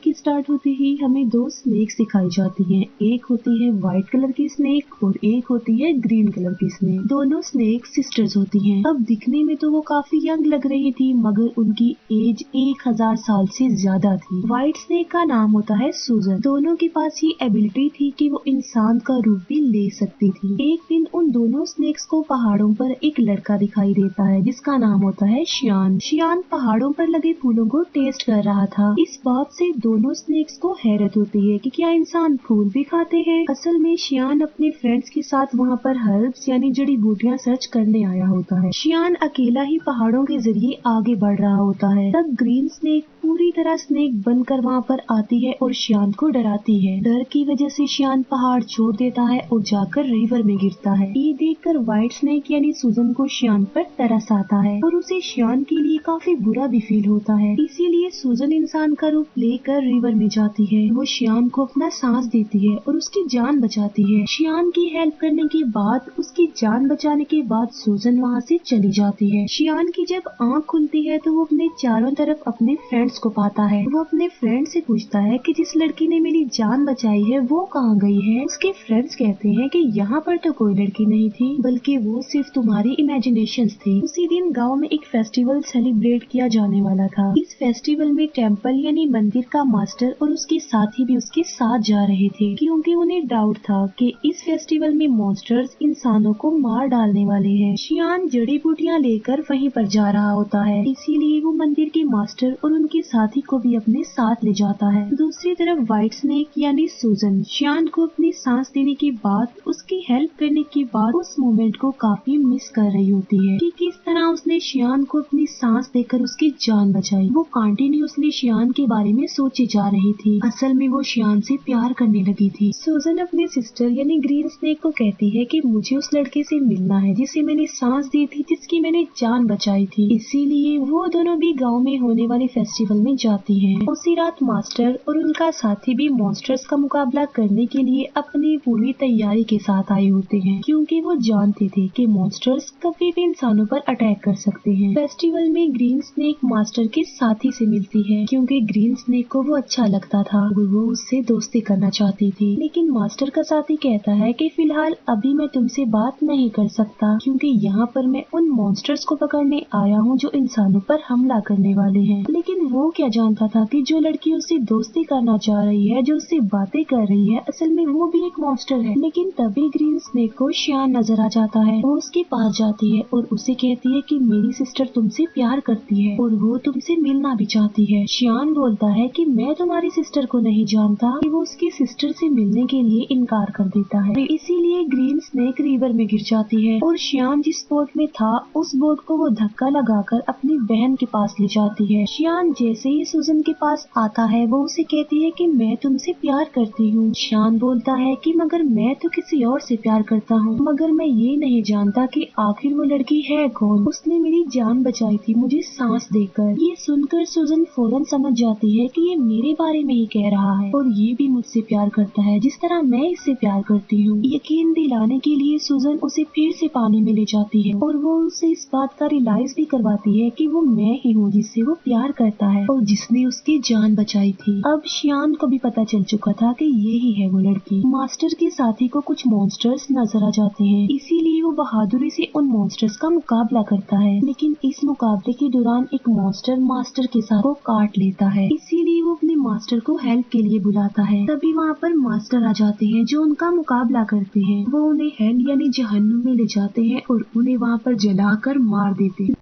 की स्टार्ट होते ही हमें दो स्नेक्स दिखाई जाती हैं। एक होती है व्हाइट कलर की स्नेक और एक होती है ग्रीन कलर की स्नेक। दोनों स्नेक सिस्टर्स होती हैं। अब दिखने में तो वो काफी यंग लग रही थी, मगर उनकी एज 1000 साल से ज्यादा थी। व्हाइट स्नेक का नाम होता है सूजन। दोनों के पास ये एबिलिटी थी कि वो इंसान का रूप भी ले सकती थी। एक दिन उन दोनों स्नेक्स को पहाड़ों पर एक लड़का दिखाई देता है जिसका नाम होता है शियान। शियान पहाड़ों पर लगे फूलों को टेस्ट कर रहा था। इस बात से दोनों स्नेक्स को हैरत होती है कि क्या इंसान फूल भी खाते हैं। असल में शियान अपने फ्रेंड्स के साथ वहाँ पर हर्ब्स यानी जड़ी बूटियाँ सर्च करने आया होता है। शियान अकेला ही पहाड़ों के जरिए आगे बढ़ रहा होता है। तब ग्रीन स्नेक पूरी तरह स्नेक बनकर वहाँ पर आती है और शियान को डराती है। डर की वजह से शियान पहाड़ छोड़ देता है और जाकर रिवर में गिरता है। ये देखकर व्हाइट स्नेक यानी सूजन को शियान पर तरस आता है और उसे शियान के लिए काफी बुरा भी फील होता है। इसीलिए सूजन इंसान का रूप लेकर रिवर में जाती है। वो शियान को अपना सांस देती है और उसकी जान बचाती है। शियान की हेल्प करने के बाद, उसकी जान बचाने के बाद सूजन वहाँ से चली जाती है। शियान की जब आँख खुलती है तो वो अपने चारों तरफ अपने फ्रेंड्स को पाता है। वो अपने फ्रेंड से पूछता है कि जिस लड़की ने मेरी जान बचाई है वो कहाँ गई है। उसके फ्रेंड्स कहते हैं कि यहाँ पर तो कोई लड़की नहीं थी, बल्कि वो सिर्फ तुम्हारी इमेजिनेशंस थी। उसी दिन गांव में एक फेस्टिवल सेलिब्रेट किया जाने वाला था। इस फेस्टिवल में टेम्पल यानी मंदिर का मास्टर और उसके साथी भी उसके साथ जा रहे थे, क्योंकि उन्हें डाउट था कि इस फेस्टिवल में मॉन्स्टर्स इंसानों को मार डालने वाले हैं। शियान जड़ी बूटियाँ लेकर वहीं पर जा रहा होता है, इसीलिए वो मंदिर के मास्टर और उनके साथी को भी अपने साथ ले जाता है। दूसरी तरफ व्हाइट स्नेक यानी सूजन शियान को अपनी सांस देने के बाद, उसकी हेल्प करने के बाद उस मोमेंट को काफी मिस कर रही होती है कि किस तरह उसने शियान को अपनी सांस देकर उसकी जान बचाई। वो कंटिन्यूअसली शियान के बारे में सोचे जा रही थी। असल में वो शियान से प्यार करने लगी थी। सूजन अपने सिस्टर यानी ग्रीन स्नेक को कहती है कि मुझे उस लड़के से मिलना है जिसे मैंने सांस दी थी, जिसकी मैंने जान बचाई थी। इसीलिए वो दोनों भी गांव में होने वाले फेस्टिवल में जाती हैं। उसी रात मास्टर और उनका साथी भी मॉन्स्टर्स का मुकाबला करने के लिए अपनी पूरी तैयारी के साथ आए होते हैं, क्योंकि वो जानते थे कि मॉन्स्टर्स कभी भी इंसानों पर अटैक कर सकते हैं। फेस्टिवल में ग्रीन स्नेक मास्टर के साथी से मिलती है, क्योंकि ग्रीन स्नेक को वो अच्छा लगता था और वो उससे दोस्ती करना चाहती थी। लेकिन मास्टर का साथी कहता है कि फिलहाल अभी मैं तुमसे बात नहीं कर सकता, क्योंकि यहाँ पर मैं उन मॉन्स्टर्स को पकड़ने आया हूँ जो इंसानों पर हमला करने वाले हैं। लेकिन वो क्या जानता था कि जो लड़की उससे दोस्ती करना चाह रही है, जो उससे बातें कर रही है, असल में वो भी एक मॉन्स्टर है। लेकिन तभी ग्रीन स्नेक को शियान नजर आ जाता है। वो उसके पास जाती है और उसे कहती है कि मेरी सिस्टर तुमसे प्यार करती है और वो तुमसे मिलना भी चाहती है। शियान बोलता है कि मैं तुम्हारी सिस्टर को नहीं जानता, कि वो उसकी सिस्टर से मिलने के लिए इनकार कर देता है। इसीलिए ग्रीन स्नेक रिवर में गिर जाती है और शियान जिस बोट में था उस बोट को वो धक्का लगाकर अपनी बहन के पास ले जाती है। शियान जैसे ही सूजन के पास आता है वो उसे कहती है कि मैं तुमसे प्यार करती हूँ। शियान बोलता है कि मगर मैं तो किसी और से प्यार करता हूँ, मगर मैं ये नहीं जानता कि आखिर वो लड़की है कौन। उसने मेरी जान बचाई थी मुझे सांस देकर। ये सुनकर सूजन फौरन समझ जाती है कि ये मेरे बारे में ही कह रहा है और ये भी मुझसे प्यार करता है जिस तरह मैं इससे प्यार करती हूँ। यकीन दिलाने के लिए सूजन उसे फिर से पानी में ले जाती है और वो उसे इस बात का रियलाइज भी करवाती है कि वो मैं ही हूँ जिससे वो प्यार करता है और जिसने उसकी जान बचाई थी। अब शियान को भी पता चल चुका था कि ये ही है वो लड़की। मास्टर के साथी को कुछ मॉन्स्टर्स नजर आ जाते हैं, इसीलिए वो बहादुरी से उन मॉन्स्टर्स का मुकाबला करता है। लेकिन इस मुकाबले के दौरान एक मॉन्स्टर मास्टर के साथ को काट लेता है, इसीलिए वो अपने मास्टर को हेल्प के लिए बुलाता है। तभी वहाँ पर मास्टर आ जाते हैं जो उनका मुकाबला करते हैं। वो उन्हें हेल यानी जहन्नुम में ले जाते हैं और उन्हें वहाँ पर जलाकर मार देते हैं।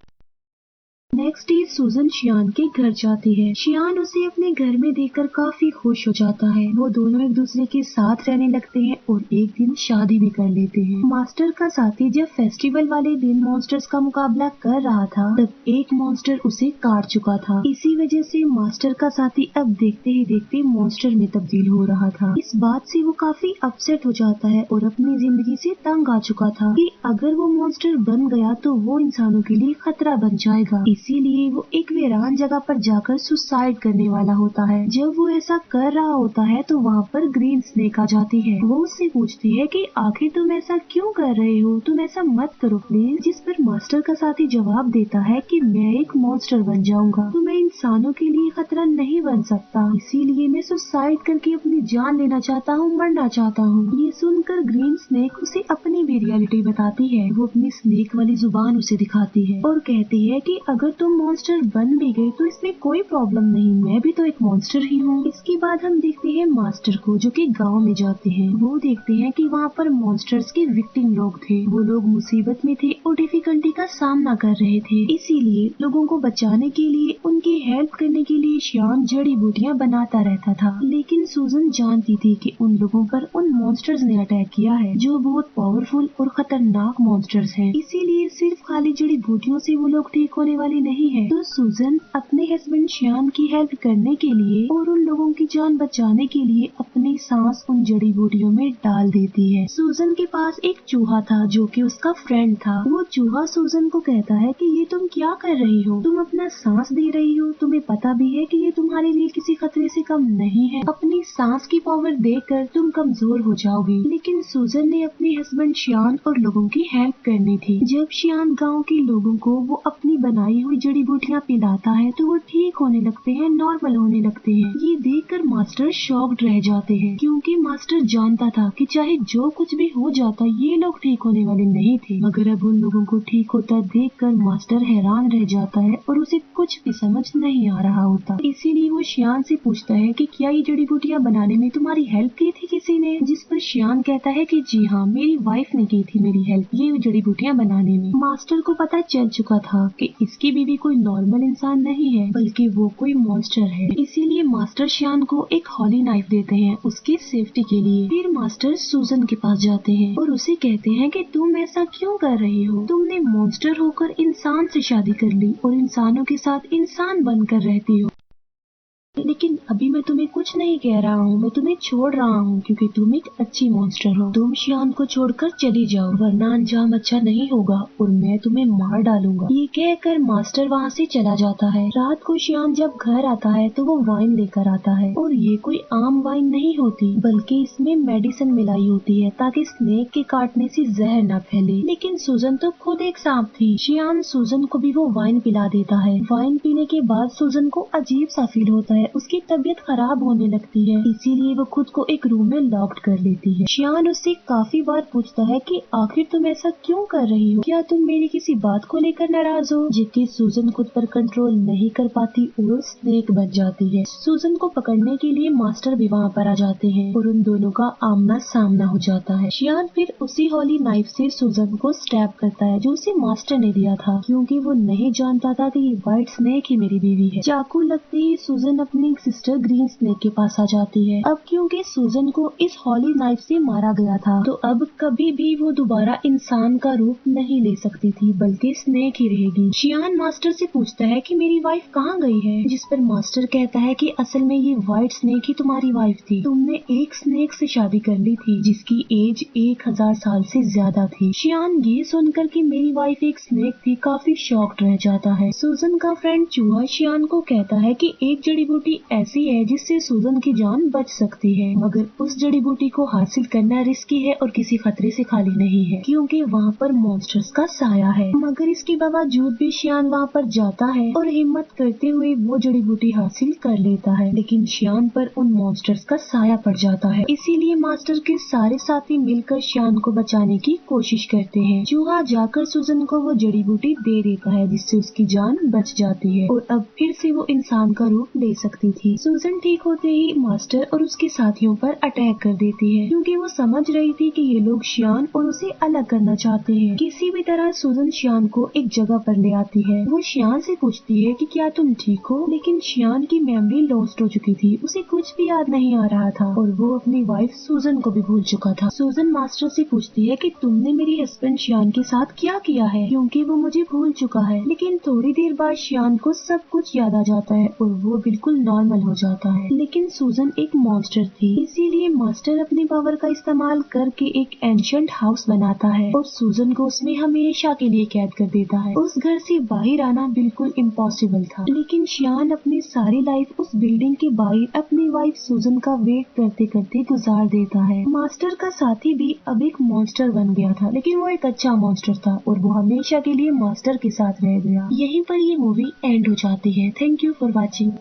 नेक्स्ट डे सूजन शियान के घर जाती है। शियान उसे अपने घर में देखकर काफी खुश हो जाता है। वो दोनों एक दूसरे के साथ रहने लगते हैं और एक दिन शादी भी कर लेते हैं। मास्टर का साथी जब फेस्टिवल वाले दिन मॉन्स्टर्स का मुकाबला कर रहा था तब एक मॉन्स्टर उसे काट चुका था। इसी वजह से मास्टर का साथी अब देखते ही देखते मॉन्स्टर में तब्दील हो रहा था। इस बात से वो काफी अपसेट हो जाता है और अपनी जिंदगी से तंग आ चुका था कि अगर वो मॉन्स्टर बन गया तो वो इंसानों के लिए खतरा बन जाएगा। इसीलिए इसीलिए वो एक वीरान जगह पर जाकर सुसाइड करने वाला होता है। जब वो ऐसा कर रहा होता है तो वहाँ पर ग्रीन स्नेक आ जाती है। वो उससे पूछती है कि आखिर तुम ऐसा क्यों कर रहे हो, तुम ऐसा मत करो प्लीज। जिस पर मास्टर का साथी जवाब देता है कि मैं एक मॉन्स्टर बन जाऊंगा तो मैं इंसानों के लिए खतरा नहीं बन सकता, इसीलिए मैं सुसाइड करके अपनी जान लेना चाहता हूँ, मरना चाहता हूँ। ये सुनकर ग्रीन स्नेक उसे अपनी भी रियलिटी बताती है। वो अपनी स्नेक वाली जुबान उसे दिखाती है और कहती है कि अगर तुम मॉन्स्टर बन भी गए तो इसमें कोई प्रॉब्लम नहीं, मैं भी तो एक मॉन्स्टर ही हूँ। इसके बाद हम देखते हैं मास्टर को जो कि गांव में जाते हैं। वो देखते हैं कि वहाँ पर मॉन्स्टर्स के विक्टिम लोग थे। वो लोग मुसीबत में थे और डिफिकल्टी का सामना कर रहे थे, इसीलिए लोगों को बचाने के लिए, उनकी हेल्प करने के लिए श्याम जड़ी बूटियाँ बनाता रहता था। लेकिन सूजन जानती थी कि उन लोगों पर उन मॉन्स्टर्स ने अटैक किया है जो बहुत पावरफुल और खतरनाक मॉन्स्टर्स हैं। इसीलिए सिर्फ खाली जड़ी बूटियों से वो लोग ठीक होने वाले नहीं है। तो सूजन अपने हस्बैंड श्याम की हेल्प करने के लिए और उन लोगों की जान बचाने के लिए अपनी सांस उन जड़ी बूटियों में डाल देती है। सूजन के पास एक चूहा था जो कि उसका फ्रेंड था। वो चूहा सूजन को कहता है कि ये तुम क्या कर रही हो, तुम अपना सांस दे रही हो, तुम्हें पता भी है कि ये तुम्हारे लिए किसी खतरे से कम नहीं है, अपनी सांस की पावर देकर तुम कमजोर हो जाओगी। लेकिन सूजन ने अपने हस्बैंड श्याम और लोगों की हेल्प करनी थी। जब श्याम गाँव के लोगों को वो अपनी बनाई हुई जड़ी बूटियाँ पिलाता है तो वो ठीक होने लगते हैं, नॉर्मल होने लगते हैं। ये देखकर मास्टर शॉक्ड रह जाते हैं क्योंकि मास्टर जानता था कि चाहे जो कुछ भी हो जाता ये लोग ठीक होने वाले नहीं थे। मगर अब उन लोगों को ठीक होता देखकर मास्टर हैरान रह जाता है और उसे कुछ भी समझ नहीं आ रहा होता। इसीलिए वो श्याम से पूछता है कि क्या ये जड़ी बूटियाँ बनाने में तुम्हारी हेल्प की थी किसी ने? जिस पर श्याम कहता है कि जी हाँ, मेरी वाइफ ने की थी मेरी हेल्प ये जड़ी बूटियाँ बनाने में। मास्टर को पता चल चुका था कि इसकी बीवी कोई नॉर्मल इंसान नहीं है बल्कि वो कोई मॉन्स्टर है। इसीलिए मास्टर श्याम को एक हॉली नाइफ देते हैं उसकी सेफ्टी के लिए। फिर मास्टर सूजन के पास जाते हैं और उसे कहते हैं कि तुम ऐसा क्यों कर रही हो, तुमने मॉन्स्टर होकर इंसान से शादी कर ली और इंसानों के साथ इंसान बनकर रहती हो। लेकिन अभी मैं तुम्हें कुछ नहीं कह रहा हूँ, मैं तुम्हें छोड़ रहा हूँ क्योंकि तुम एक अच्छी मॉन्स्टर हो। तुम श्याम को छोड़कर चली जाओ वरना अंजाम अच्छा नहीं होगा और मैं तुम्हें मार डालूंगा। ये कहकर मास्टर वहाँ से चला जाता है। रात को श्याम जब घर आता है तो वो वाइन लेकर आता है और ये कोई आम वाइन नहीं होती बल्कि इसमें मेडिसिन मिलाई होती है ताकि स्नेक के काटने से जहर न फैले। लेकिन सूजन तो खुद एक सांप थी। श्याम सूजन को भी वो वाइन पिला देता है। वाइन पीने के बाद सूजन को अजीब सा फील होता है, उसकी तबीयत खराब होने लगती है, इसीलिए वो खुद को एक रूम में लॉक्ड कर लेती है। श्याम उससे काफी बार पूछता है कि आखिर तुम ऐसा क्यों कर रही हो, क्या तुम मेरी किसी बात को लेकर नाराज हो? जिसकी सूजन खुद पर कंट्रोल नहीं कर पाती और स्नेक बन जाती है। सूजन को पकड़ने के लिए मास्टर भी वहाँ पर आ जाते हैं और उन दोनों का आमना सामना हो जाता है। श्याम फिर उसी हॉली नाइफ से सूजन को स्टैब करता है जो उसे मास्टर ने दिया था क्योंकि वो नहीं जानता था कि ये व्हाइट स्नेक ही मेरी बीवी है। चाकू लगते ही सूजन अपनी सिस्टर ग्रीन स्नेक के पास आ जाती है। अब क्योंकि सूजन को इस हॉली नाइफ से मारा गया था तो अब कभी भी वो दोबारा इंसान का रूप नहीं ले सकती थी बल्कि स्नेक ही रहेगी। श्याम मास्टर से पूछता है कि मेरी वाइफ कहाँ गई है, जिस पर मास्टर कहता है कि असल में ये व्हाइट स्नेक ही तुम्हारी वाइफ थी, तुमने एक स्नेक से शादी कर ली थी जिसकी एज 1000 साल से ज्यादा थी। श्याम ये सुनकर कि मेरी वाइफ एक स्नेक थी काफी शॉक्ड रह जाता है। सूजन का फ्रेंड चूहा श्याम को कहता है कि एक जड़ी बूटी ऐसी है जिससे सूजन की जान बच सकती है मगर उस जड़ी बूटी को हासिल करना रिस्की है और किसी खतरे से खाली नहीं है क्योंकि वहाँ पर मॉन्स्टर्स का साया है। मगर इसके बावजूद भी श्याम वहाँ पर जाता है और हिम्मत करते हुए वो जड़ी बूटी हासिल कर लेता है लेकिन श्याम पर उन मॉन्स्टर्स का साया पड़ जाता है। इसीलिए मास्टर के सारे साथी मिलकर श्याम को बचाने की कोशिश करते हैं। चूहा जाकर सूजन को वो जड़ी बूटी दे देता है जिससे उसकी जान बच जाती है और अब फिर से वो इंसान का रूप ले सकती थी। सूजन ठीक होते ही मास्टर और उसके साथियों पर अटैक कर देती है क्योंकि वो समझ रही थी कि ये लोग श्याम और उसे अलग करना चाहते हैं। किसी भी तरह सूजन श्याम को एक जगह पर ले आती है। वो श्याम से पूछती है कि क्या तुम ठीक हो, लेकिन श्याम की मेमोरी लॉस्ट हो चुकी थी, उसे कुछ भी याद नहीं आ रहा था और वो अपनी वाइफ सूजन को भी भूल चुका था। सूजन मास्टर से पूछती है कि तुमने मेरे हस्बैंड श्याम के साथ क्या किया है क्योंकि वो मुझे भूल चुका है। लेकिन थोड़ी देर बाद श्याम को सब कुछ याद आ जाता है और वो बिल्कुल नॉर्मल हो जाता है। लेकिन सूजन एक मॉन्स्टर थी, इसीलिए मास्टर अपनी पावर का इस्तेमाल करके एक एंशिएंट हाउस बनाता है और सूजन को उसमें हमेशा के लिए कैद कर देता है। उस घर से बाहर आना बिल्कुल इम्पॉसिबल था, लेकिन शियान अपनी सारी लाइफ उस बिल्डिंग के बाहर अपनी वाइफ सूजन का वेट करते करते गुजार देता है। मास्टर का साथी भी अब एक मॉन्स्टर बन गया था, लेकिन वो एक अच्छा मॉन्स्टर था और वो हमेशा के लिए मास्टर के साथ रह गया। यहीं पर ये मूवी एंड हो जाती है। Thank you for watching.